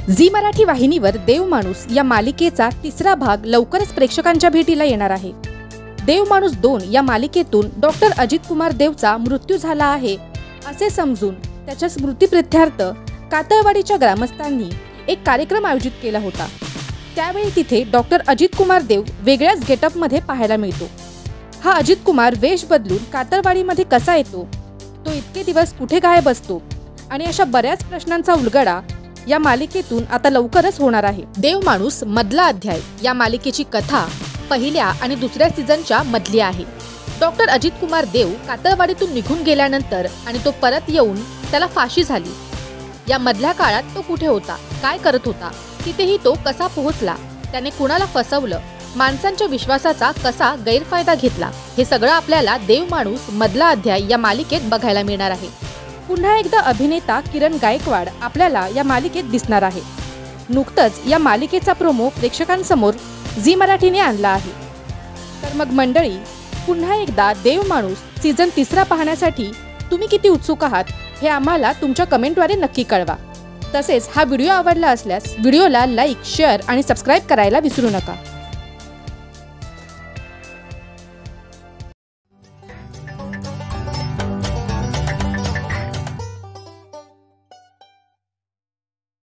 Zee Marathi वाहिनीवर देव माणूस या मालिकेचा तिसरा भाग लवकरच प्रेक्षकांच्या भेटीला येणार आहे। देव माणूस 2 या मालिकेतून डॉक्टर अजित कुमार देवचा मृत्यू झाला आहे असे समजून त्याच्या स्मृतिप्रित्यर्थ कातळवाडीच्या ग्रामस्थांनी एक कार्यक्रम आयोजित केला होता। त्यावेळी तिथे डॉक्टर अजित कुमार देव वेगळ्याच गेटअपमध्ये पाहायला मिळतो। हा अजित कुमार वेश बदलून कातळवाडीमध्ये कसा येतो, तो इतके दिवस कुठे गायब असतो आणि अशा बऱ्याच प्रश्नांचा उलगडा या मालिकेतून आता लवकरच होणार आहे। देव माणूस मधला अध्याय या मालिकेची कथा पहिल्या आणि दुसऱ्या सीझनच्या मधली आहे। डॉक्टर अजित कुमार देव कातळवाडीतून निघून गेल्यानंतर आणि तो परत येऊन त्याला फाशी झाली। या मधल्या काळात तो कुठे होता, काय करत होता, तिथेही तो कसा पोहोचला, त्याने कुणाला फसवलं, माणसांच्या विश्वासाचा कसा गैरफायदा घेतला, हे सगळं आपल्याला देव माणूस मधला अध्याय या मालिकेत बघायला मिळणार आहे। पुन्हा एकदा अभिनेता किरण गायकवाड आपल्याला या मालिकेत दिसणार आहे। नुकतंच या मालिकेचा प्रोमो प्रेक्षकांसमोर झी मराठीने आणला आहे। तर मग मंडळी, पुन्हा एकदा देव माणूस सीझन 3 पाहण्यासाठी तुम्ही किती उत्सुक आहात हे आम्हाला तुमच्या कमेंटद्वारे नक्की कळवा। तसेच हा व्हिडिओ आवडला असल्यास व्हिडिओला लाईक, शेअर आणि सबस्क्राईब करायला विसरू नका।